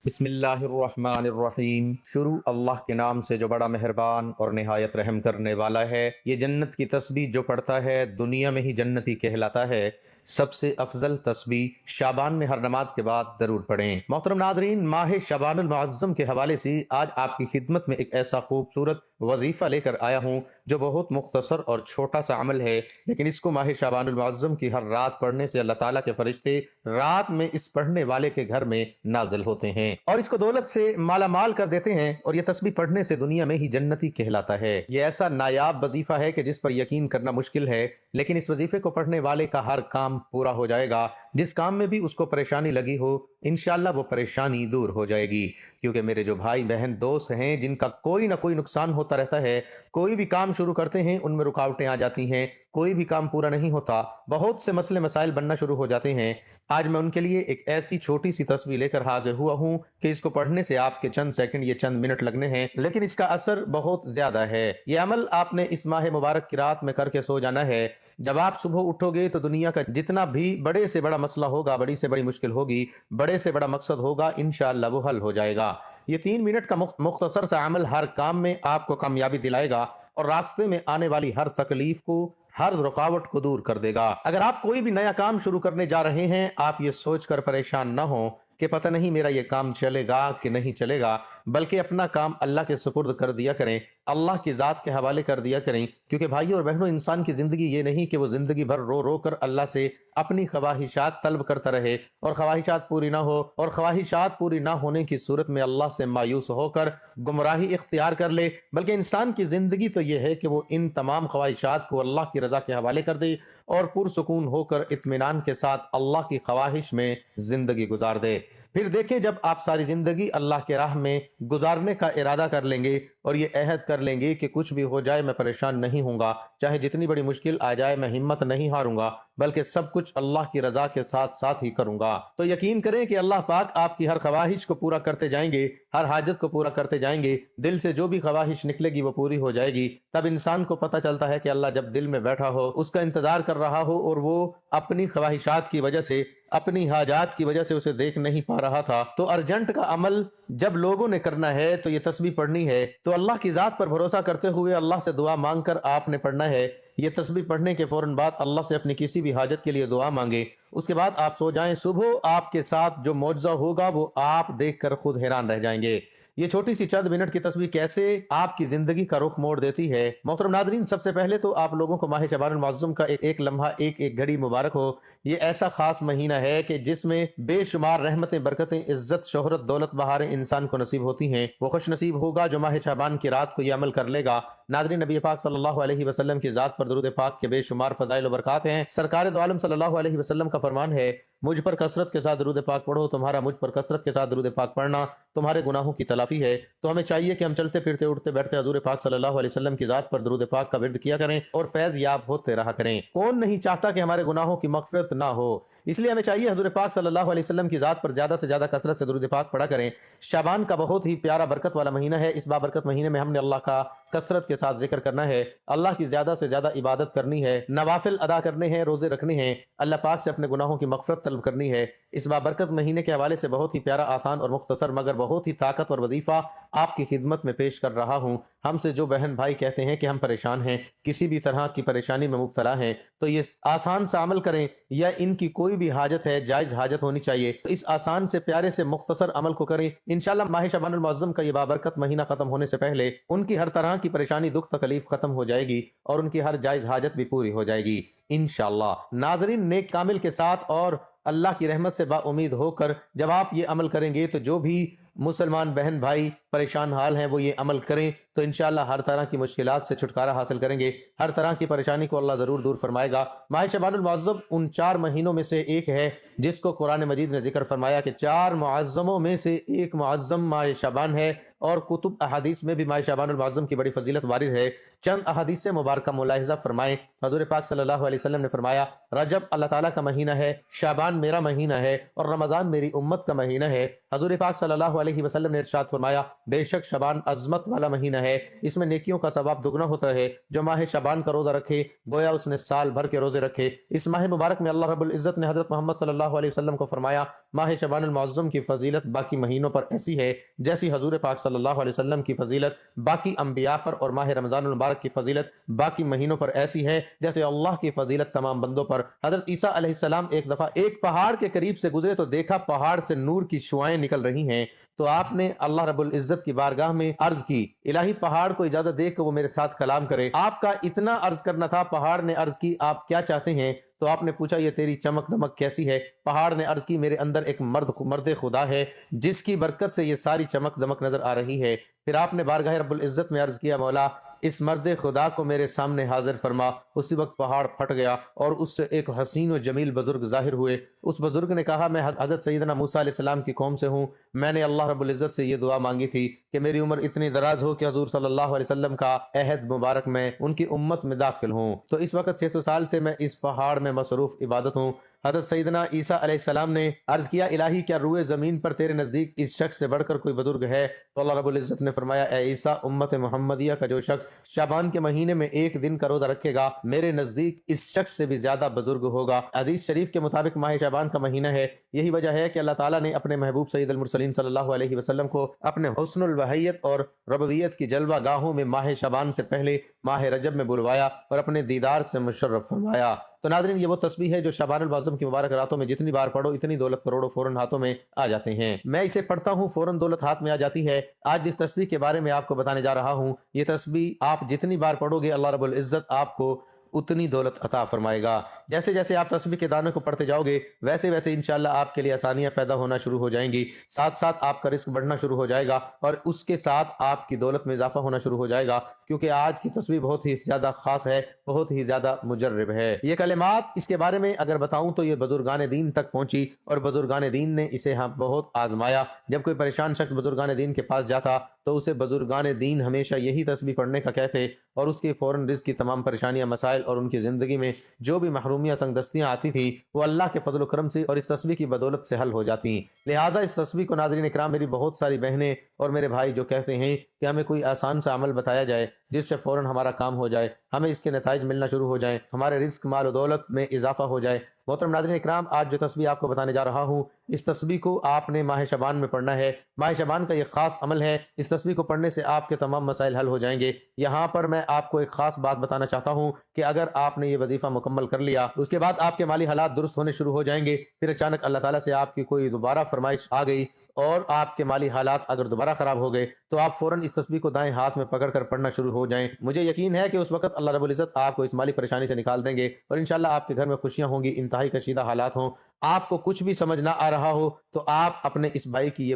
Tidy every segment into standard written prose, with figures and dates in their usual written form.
بسم اللہ الرحمن الرحیم۔ شروع اللہ کے نام سے جو بڑا مہربان اور نہایت رحم کرنے والا ہے۔ یہ جنت کی تسبیح جو پڑھتا ہے دنیا میں ہی جنتی کہلاتا ہے۔ سب سے افضل تسبیح شعبان میں ہر نماز کے بعد ضرور پڑھیں۔ محترم ناظرین، ماہ شعبان المعظم کے حوالے سے آج آپ کی خدمت میں ایک ایسا خوبصورت وظیفہ لے کر آیا ہوں جو بہت مختصر اور چھوٹا سا عمل ہے، لیکن اس کو ماہ شعبان المعظم کی ہر رات پڑھنے سے اللہ تعالیٰ کے فرشتے رات میں اس پڑھنے والے کے گھر میں نازل ہوتے ہیں اور اس کو دولت سے مالا مال کر دیتے ہیں، اور یہ تسبیح پڑھنے سے دنیا میں ہی جنتی کہلاتا ہے۔ یہ ایسا نایاب وظیفہ ہے کہ جس پر یقین کرنا مشکل ہے، لیکن اس وظیفے کو پڑھنے والے کا ہر کام پورا ہو جائے گا۔ جس کام میں بھی اس کو پریشانی لگی ہو، انشاءاللہ وہ پریشانی دور ہو جائے گی، کیونکہ میرے جو بھائی بہن دوست ہیں جن کا کوئی نہ کوئی نقصان ہوتا رہتا ہے، کوئی بھی کام شروع کرتے ہیں ان میں رکاوٹیں آ جاتی ہیں، کوئی بھی کام پورا نہیں ہوتا، بہت سے مسئلے مسائل بننا شروع ہو جاتے ہیں۔ آج میں ان کے لیے ایک ایسی چھوٹی سی تسبیح لے کر حاضر ہوا ہوں کہ اس کو پڑھنے سے آپ کے چند سیکنڈ یا چند منٹ لگنے ہیں، لیکن اس کا اثر بہت زیادہ ہے۔ یہ عمل آپ نے اس ماہ مبارک کی رات میں کر کے سو جانا ہے۔ جب آپ صبح اٹھو گے تو دنیا کا جتنا بھی بڑے سے بڑا مسئلہ ہوگا، بڑی سے بڑی مشکل ہوگی، بڑے سے بڑا مقصد ہوگا، انشاءاللہ وہ حل ہو جائے گا۔ یہ 3 منٹ کا مختصر سا عمل ہر کام میں آپ کو کامیابی دلائے گا اور راستے میں آنے والی ہر تکلیف کو، ہر رکاوٹ کو دور کر دے گا۔ اگر آپ کوئی بھی نیا کام شروع کرنے جا رہے ہیں، آپ یہ سوچ کر پریشان نہ ہوں کہ پتہ نہیں میرا یہ کام چلے گا کہ نہیں چلے گا، بلکہ اپنا کام اللہ کے سپرد کر دیا کریں، اللہ کی ذات کے حوالے کر دیا کریں، کیونکہ بھائیو اور بہنوں، انسان کی زندگی یہ نہیں کہ وہ زندگی بھر رو رو کر اللہ سے اپنی خواہشات طلب کرتا رہے اور خواہشات پوری نہ ہو، اور خواہشات پوری نہ ہونے کی صورت میں اللہ سے مایوس ہو کر گمراہی اختیار کر لے، بلکہ انسان کی زندگی تو یہ ہے کہ وہ ان تمام خواہشات کو اللہ کی رضا کے حوالے کر دے اور پرسکون ہو کر اطمینان کے ساتھ اللہ کی خواہش میں زندگی گزار دے۔ پھر دیکھیں، جب آپ ساری زندگی اللہ کے راہ میں گزارنے کا ارادہ کر لیں گے اور یہ عہد کر لیں گے کہ کچھ بھی ہو جائے میں پریشان نہیں ہوں گا، چاہے جتنی بڑی مشکل آ جائے میں ہمت نہیں ہاروں گا، بلکہ سب کچھ اللہ کی رضا کے ساتھ ساتھ ہی کروں گا، تو یقین کریں کہ اللہ پاک آپ کی ہر خواہش کو پورا کرتے جائیں گے، ہر حاجت کو پورا کرتے جائیں گے۔ دل سے جو بھی خواہش نکلے گی وہ پوری ہو جائے گی۔ تب انسان کو پتہ چلتا ہے کہ اللہ جب دل میں بیٹھا ہو، اس کا انتظار کر رہا ہو، اور وہ اپنی خواہشات کی وجہ سے، اپنی حاجات کی وجہ سے اسے دیکھ نہیں پا رہا تھا، تو ارجنٹ کا عمل جب لوگوں نے کرنا ہے تو یہ تسبیح پڑھنی ہے، تو اللہ کی ذات پر بھروسہ کرتے ہوئے اللہ سے دعا مانگ کر آپ نے پڑھنا ہے۔ یہ تسبیح پڑھنے کے فوراً بعد اللہ سے اپنی کسی بھی حاجت کے لیے دعا مانگے، اس کے بعد آپ سو جائیں۔ صبح آپ کے ساتھ جو معجزہ ہوگا وہ آپ دیکھ کر خود حیران رہ جائیں گے۔ یہ چھوٹی سی چند منٹ کی تسبیح کیسے آپ کی زندگی کا رخ موڑ دیتی ہے۔ محترم ناظرین، سب سے پہلے تو آپ لوگوں کو ماہ شعبان المعظم کا ایک لمحہ، ایک گھڑی مبارک ہو۔ یہ ایسا خاص مہینہ ہے کہ جس میں بے شمار رحمتیں، برکتیں، عزت، شہرت، دولت، بہاریں انسان کو نصیب ہوتی ہیں۔ وہ خوش نصیب ہوگا جو ماہ شعبان کی رات کو یہ عمل کر لے گا۔ ناظرین، نبی پاک صلی اللہ علیہ وسلم کی ذات پر درود پاک کے بے شمار فضائل و برکات ہیں۔ سرکار دو عالم صلی اللہ علیہ وسلم کا فرمان ہے، مجھ پر کثرت کے ساتھ درود پاک پڑھو، تمہارا مجھ پر کثرت کے ساتھ درود پاک پڑھنا تمہارے گناہوں کی تلافی ہے۔ تو ہمیں چاہیے کہ ہم چلتے پھرتے، اٹھتے بیٹھتے حضور پاک صلی اللہ علیہ وسلم کی ذات پر درود پاک کا ورد کیا کریں اور فیض یاب ہوتے رہا کریں۔ کون نہیں چاہتا کہ ہمارے گناہوں کی مغفرت نہ ہو؟ اس لیے ہمیں چاہیے حضور پاک صلی اللہ علیہ وسلم کی ذات پر زیادہ سے زیادہ کثرت سے درود پاک پڑھا کریں۔ شعبان کا بہت ہی پیارا برکت والا مہینہ ہے۔ اس بابرکت مہینے میں ہم نے اللہ کا کثرت کے ساتھ ذکر کرنا ہے، اللہ کی زیادہ سے زیادہ عبادت کرنی ہے، نوافل ادا کرنے ہیں، روزے رکھنے ہیں، اللہ پاک سے اپنے گناہوں کی مغفرت طلب کرنی ہے۔ اس بابرکت مہینے کے حوالے سے بہت ہی پیارا، آسان اور مختصر مگر بہت ہی طاقتور وظیفہ آپ کی خدمت میں پیش کر رہا ہوں۔ ہم سے جو بہن بھائی کہتے ہیں کہ ہم پریشان ہیں، کسی بھی طرح کی پریشانی میں مبتلا ہیں، تو یہ آسان سا عمل کریں، یا ان کی کوئی بھی حاجت ہے، جائز حاجت ہونی چاہیے، اس آسان سے پیارے سے مختصر عمل کو کریں۔ انشاءاللہ ماہ شعبان المعظم کا یہ بابرکت مہینہ ختم ہونے سے پہلے ان کی ہر طرح کی پریشانی، دکھ، تکلیف ختم ہو جائے گی اور ان کی ہر جائز حاجت بھی پوری ہو جائے گی انشاءاللہ۔ ناظرین، نیک کامل کے ساتھ اور اللہ کی رحمت سے با امید ہو کر جب آپ یہ عمل کریں گے تو جو بھی مسلمان بہن بھائی پریشان حال ہیں وہ یہ عمل کریں تو انشاءاللہ ہر طرح کی مشکلات سے چھٹکارا حاصل کریں گے، ہر طرح کی پریشانی کو اللہ ضرور دور فرمائے گا۔ ماہ شعبان المعظم ان 4 مہینوں میں سے ایک ہے جس کو قرآن مجید نے ذکر فرمایا کہ 4 معظموں میں سے ایک معظم ماہ شعبان ہے، اور کتب احادیث میں بھی ماہ شعبان المعظم کی بڑی فضیلت وارد ہے۔ چند احادیث مبارکہ ملاحظہ فرمائیں۔ حضور پاک صلی اللہ علیہ وسلم نے فرمایا، رجب اللہ تعالیٰ کا مہینہ ہے، شعبان میرا مہینہ ہے، اور رمضان میری امت کا مہینہ ہے۔ حضور پاک صلی اللہ علیہ وسلم نے ارشاد فرمایا، بے شک شعبان عظمت والا مہینہ ہے، اس میں نیکیوں کا ثواب دگنا ہوتا ہے۔ جو ماہ شعبان کا روزہ رکھے گویا اس نے سال بھر کے روزے رکھے۔ اس ماہ مبارک میں اللہ رب العزت نے حضرت محمد صلی اللہ علیہ وسلم کو فرمایا، ماہ شعبان المعظم کی فضیلت باقی مہینوں پر ایسی ہے جیسی حضور پاک صلی اللہ علیہ وسلم کی فضیلت باقی انبیاء پر، اور ماہ رمضان المبارک کی فضیلت باقی مہینوں پر ایسی ہے جیسے اللہ کی فضیلت تمام بندوں پر۔ حضرت عیسیٰ علیہ السلام ایک دفعہ ایک پہاڑ کے قریب سے گزرے تو دیکھا پہاڑ سے نور کی شعائیں نکل رہی ہیں، تو آپ نے اللہ رب العزت کی بارگاہ میں عرض کی، الہی پہاڑ کو اجازت دے کہ وہ میرے ساتھ کلام کرے۔ آپ کا اتنا عرض کرنا تھا، پہاڑ نے عرض کی آپ کیا چاہتے ہیں؟ تو آپ نے پوچھا یہ تیری چمک دمک کیسی ہے؟ پہاڑ نے عرض کی میرے اندر ایک مرد خدا ہے جس کی برکت سے یہ ساری چمک دمک نظر آ رہی ہے۔ پھر آپ نے بارگاہ رب العزت میں عرض کیا، مولا اس مرد خدا کو میرے سامنے حاضر فرما۔ اسی وقت پہاڑ پھٹ گیا اور اس سے ایک حسین و جمیل بزرگ ظاہر ہوئے۔ اس بزرگ نے کہا، میں حضرت سیدنا موسیٰ علیہ السلام کی قوم سے ہوں، میں نے اللہ رب العزت سے یہ دعا مانگی تھی کہ میری عمر اتنی دراز ہو کہ حضور صلی اللہ علیہ وسلم کا عہد مبارک میں ان کی امت میں داخل ہوں، تو اس وقت 600 سال سے میں اس پہاڑ میں مصروف عبادت ہوں۔ حضرت سیدنا عیسیٰ علیہ السلام نے عرض کیا، الہی کیا روئے زمین پر تیرے نزدیک اس شخص سے بڑھ کر کوئی بزرگ ہے؟ تو اللہ رب العزت نے فرمایا، اے عیسیٰ، امت محمدیہ کا جو شخص شعبان کے مہینے میں ایک دن کا روزہ رکھے گا میرے نزدیک اس شخص سے بھی زیادہ بزرگ ہوگا۔ حدیث شریف کے مطابق ماہ شعبان کا مہینہ ہے، یہی وجہ ہے کہ اللہ تعالیٰ نے اپنے محبوب سید المرسلین صلی اللہ علیہ وسلم کو اپنے حسن الوحیت اور ربویت کی جلوہ گاہوں میں ماہ شعبان سے پہلے ماہ رجب میں بلوایا اور اپنے دیدار سے مشرف فرمایا۔ تو ناظرین، یہ وہ تسبیح ہے جو شعبان المعظم کی مبارک راتوں میں جتنی بار پڑھو اتنی دولت کروڑوں فوراً ہاتھوں میں آ جاتے ہیں۔ میں اسے پڑھتا ہوں، فوراً دولت ہاتھ میں آ جاتی ہے۔ آج جس تسبیح کے بارے میں آپ کو بتانے جا رہا ہوں، یہ تسبیح آپ جتنی بار پڑھو گے اللہ رب العزت آپ کو اتنی دولت عطا فرمائے گا۔ جیسے جیسے آپ تسبیح کے دانوں کو پڑھتے جاؤ گے ویسے ویسے انشاءاللہ آپ کے لیے آسانیاں پیدا ہونا شروع ہو جائیں گی، ساتھ ساتھ آپ کا رزق بڑھنا شروع ہو جائے گا اور اس کے ساتھ آپ کی دولت میں اضافہ ہونا شروع ہو جائے گا، کیونکہ آج کی تسبیح بہت ہی زیادہ خاص ہے، بہت ہی زیادہ مجرب ہے۔ یہ کلمات اس کے بارے میں اگر بتاؤں تو یہ بزرگان دین تک پہنچی اور بزرگان دین نے اسے بہت آزمایا۔ جب کوئی پریشان شخص بزرگان دین کے پاس جاتا تو اسے بزرگان دین ہمیشہ یہی تسبیح پڑھنے کا کہتے اور اس کے فوراً رزق کی تمام پریشانیاں، مسائل اور ان کی زندگی میں جو بھی محرومیاں، تنگ دستیاں آتی تھی وہ اللہ کے فضل و کرم سے اور اس تسبیح کی بدولت سے حل ہو جاتی ہیں۔ لہٰذا اس تسبیح کو ناظرین اکرام، میری بہت ساری بہنیں اور میرے بھائی جو کہتے ہیں کہ ہمیں کوئی آسان سا عمل بتایا جائے جس سے فوراً ہمارا کام ہو جائے، ہمیں اس کے نتائج ملنا شروع ہو جائیں، ہمارے رزق، مال و دولت میں اضافہ ہو جائے۔ محترم ناظرین اکرام، آج جو تسبیح آپ کو بتانے جا رہا ہوں، اس تسبیح کو آپ نے ماہ شعبان میں پڑھنا ہے۔ ماہ شعبان کا یہ خاص عمل ہے، اس تسبیح کو پڑھنے سے آپ کے تمام مسائل حل ہو جائیں گے۔ یہاں پر میں آپ کو ایک خاص بات بتانا چاہتا ہوں کہ اگر آپ نے یہ وظیفہ مکمل کر لیا، اس کے بعد آپ کے مالی حالات درست ہونے شروع ہو جائیں گے۔ پھر اچانک اللہ تعالیٰ سے آپ کی کوئی دوبارہ فرمائش آ گئی اور آپ کے مالی حالات اگر دوبارہ خراب ہو گئے تو آپ فوراً اس تسبیح کو دائیں ہاتھ میں پکڑ کر پڑھنا شروع ہو جائیں۔ مجھے یقین ہے کہ اس وقت اللہ رب العزت آپ کو اس مالی پریشانی سے نکال دیں گے اور انشاءاللہ آپ کے گھر میں خوشیاں ہوں گی، انتہائی کشیدہ حالات ہوں، آپ کو کچھ بھی سمجھ نہ آ رہا ہو تو آپ اپنے اس بھائی کی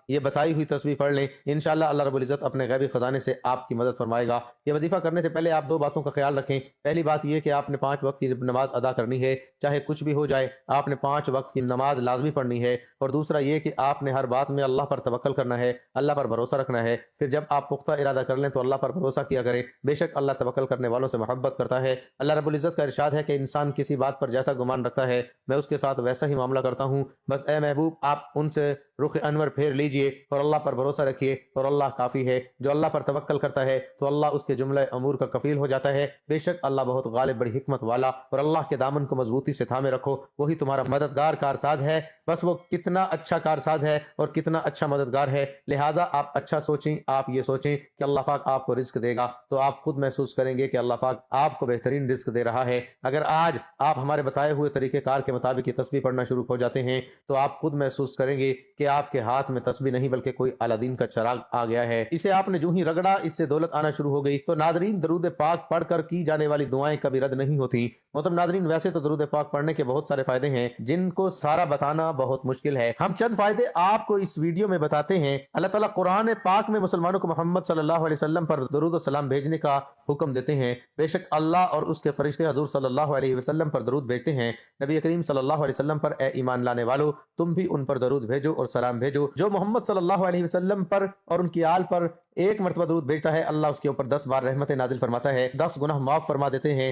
یہ بتائی ہوئی تسبیح پڑھ لیں، انشاءاللہ اللہ رب العزت اپنے غیبی خزانے سے آپ کی مدد فرمائے گا۔ یہ وظیفہ کرنے سے پہلے آپ دو باتوں کا خیال رکھیں۔ پہلی بات یہ کہ آپ نے 5 وقت کی نماز ادا کرنی ہے، چاہے کچھ بھی ہو جائے آپ نے 5 وقت کی نماز لازمی پڑھنی ہے، اور دوسرا یہ کہ آپ نے ہر بات میں اللہ پر توکل کرنا ہے، اللہ پر بھروسہ رکھنا ہے۔ پھر جب آپ پختہ ارادہ کر لیں تو اللہ پر بھروسہ کیا کریں، بے شک اللہ توکل کرنے والوں سے محبت کرتا ہے۔ اللہ رب العزت کا ارشاد ہے کہ انسان کسی بات پر جیسا گمان رکھتا ہے میں اس کے ساتھ ویسا ہی معاملہ کرتا ہوں، بس اے محبوب آپ ان سے رخ انور پھیر لیجئے اور اللہ پر بھروسہ رکھیے، اور اللہ کافی ہے۔ جو اللہ پر توکل کرتا ہے تو اللہ اس کے جملہ امور کا کفیل ہو جاتا ہے، بے شک اللہ بہت غالب، بڑی حکمت والا، اور اللہ کے دامن کو مضبوطی سے تھامے رکھو، وہی تمہارا مددگار کارساز ہے۔ بس وہ کتنا اچھا کارساز ہے اور کتنا اچھا مددگار ہے، لہٰذا آپ اچھا سوچیں، آپ یہ سوچیں کہ اللہ پاک آپ کو رزق دے گا تو آپ خود محسوس کریں گے کہ اللہ پاک آپ کو بہترین رزق دے رہا ہے۔ اگر آج آپ ہمارے بتائے ہوئے طریقہ کار کے مطابق یہ تسبیح پڑھنا شروع ہو جاتے ہیں تو آپ خود محسوس کریں گے کہ آپ کے ہاتھ میں تسبیح نہیں بلکہ کوئی الادین کا چراغ آ گیا ہے۔ اسے آپ نے جو ہی رگڑا اس سے دولت آنا شروع ہو گئی۔ تو ناظرین، درود پاک پڑھ کر کی جانے والی دعائیں کبھی رد نہیں ہوتی۔ محترم ناظرین، ویسے تو درود پاک پڑھنے کے بہت سارے فائدے ہیں جن کو سارا بتانا بہت مشکل ہے، ہم چند فائدے آپ کو اس ویڈیو میں بتاتے ہیں۔ اللہ تعالیٰ قرآن پاک میں مسلمانوں کو محمد صلی اللہ علیہ وسلم پر درود و سلام بھیجنے کا حکم دیتے ہیں۔ بے شک اللہ اور اس کے فرشتے حضور صلی اللہ علیہ وسلم پر درود بھیجتے ہیں۔ نبی کریم صلی اللہ علیہ وسلم پر اے ایمان لانے والو، تم بھی ان پر درود بھیجو اور سلام بھیجو۔ جو محمد صلی اللہ علیہ وسلم پر اور ان کی آل پر ایک مرتبہ درود بھیجتا ہے اللہ اس کے اوپر 10 بار رحمت نازل فرماتا ہے، 10 گناہ معاف فرما دیتے ہیں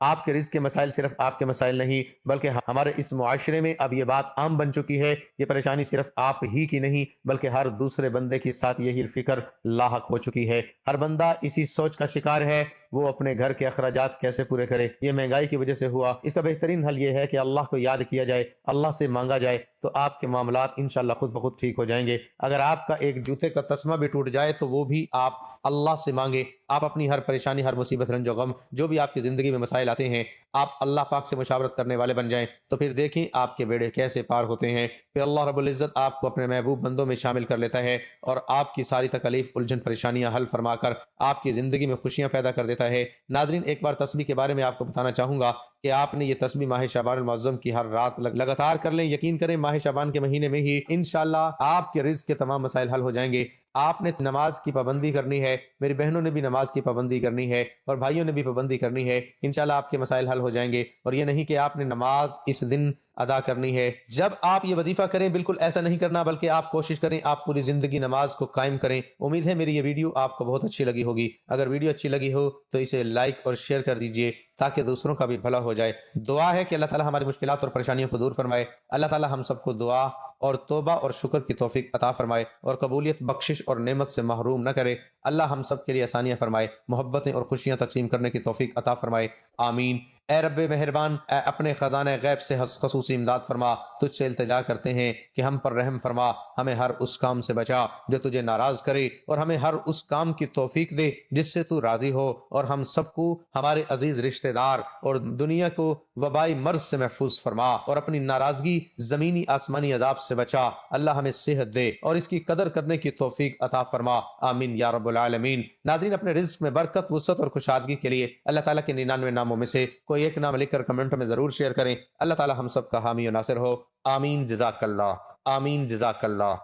آپ کے رزق کے مسائل صرف آپ کے مسائل نہیں بلکہ ہمارے اس معاشرے میں اب یہ بات عام بن چکی ہے. یہ پریشانی صرف آپ ہی کی نہیں بلکہ ہر دوسرے بندے کے ساتھ یہی فکر لاحق ہو چکی ہے. ہر بندہ اسی سوچ کا شکار ہے وہ اپنے گھر کے اخراجات کیسے پورے کرے. یہ مہنگائی کی وجہ سے ہوا. اس کا بہترین حل یہ ہے کہ اللہ کو یاد کیا جائے, اللہ سے مانگا جائے, تو آپ کے معاملات انشاءاللہ خود بخود ٹھیک ہو جائیں گے. اگر آپ کا ایک جوتے کا تسمہ بھی ٹوٹ جائے تو وہ بھی آپ اللہ سے مانگے. آپ اپنی ہر پریشانی, ہر مصیبت, رنج و غم, جو بھی آپ کی زندگی میں مسائل آتے ہیں, آپ اللہ پاک سے مشاورت کرنے والے بن جائیں تو پھر دیکھیں آپ کے بیڑے کیسے پار ہوتے ہیں. پھر اللہ رب العزت آپ کو اپنے محبوب بندوں میں شامل کر لیتا ہے اور آپ کی ساری تکلیف, الجھن, پریشانیاں حل فرما کر آپ کی زندگی میں خوشیاں پیدا کر دیتا ہے. ناظرین, ایک بار تسبیح کے بارے میں آپ کو بتانا چاہوں گا کہ آپ نے یہ تسبیح ماہ شعبان المعظم کی ہر رات لگاتار کر لیں. یقین کریں ماہ شعبان کے مہینے میں ہی انشاءاللہ آپ کے رزق کے تمام مسائل حل ہو جائیں گے. آپ نے نماز کی پابندی کرنی ہے, میری بہنوں نے بھی نماز کی پابندی کرنی ہے اور بھائیوں نے بھی پابندی کرنی ہے. انشاءاللہ آپ کے مسائل حل ہو جائیں گے. اور یہ نہیں کہ آپ نے نماز اس دن ادا کرنی ہے. جب آپ یہ وظیفہ کریں بالکل ایسا نہیں کرنا بلکہ آپ کوشش کریں آپ پوری زندگی نماز کو قائم کریں. امید ہے میری یہ ویڈیو آپ کو بہت اچھی لگی ہوگی. اگر ویڈیو اچھی لگی ہو تو اسے لائک اور شیئر کر دیجئے تاکہ دوسروں کا بھی بھلا ہو جائے. دعا ہے کہ اللہ تعالی ہماری مشکلات اور پریشانیوں کو دور فرمائے. اللہ تعالی ہم سب کو دعا اور توبہ اور شکر کی توفیق عطا فرمائے اور قبولیت, بخشش اور نعمت سے محروم نہ کرے. اللہ ہم سب کے لیے آسانیاں فرمائے, محبتیں اور خوشیاں تقسیم کرنے کی توفیق عطا فرمائے. آمین. اے رب مہربان, اے اپنے خزانہ غیب سے خصوصی امداد فرما. تجھ سے التجا کرتے ہیں کہ ہم پر رحم فرما, ہمیں ہر اس کام سے بچا جو تجھے ناراض کرے اور ہمیں ہر اس کام کی توفیق دے جس سے تو راضی ہو, اور ہم سب کو, ہمارے عزیز رشتہ دار اور دنیا کو وبائی مرض سے محفوظ فرما اور اپنی ناراضگی زمینی آسمانی عذاب سے بچا. اللہ ہمیں صحت دے اور اس کی قدر کرنے کی توفیق عطا فرما. آمین یا رب العالمین. ناظرین, اپنے رزق میں برکت, وسعت اور خوشادگی کے لیے اللہ تعالیٰ کے 99 ناموں میں سے کوئی ایک نام لکھ کر کمنٹ میں ضرور شیئر کریں. اللہ تعالیٰ ہم سب کا حامی و ناصر ہو. آمین. جزاک اللہ. آمین. جزاک اللہ.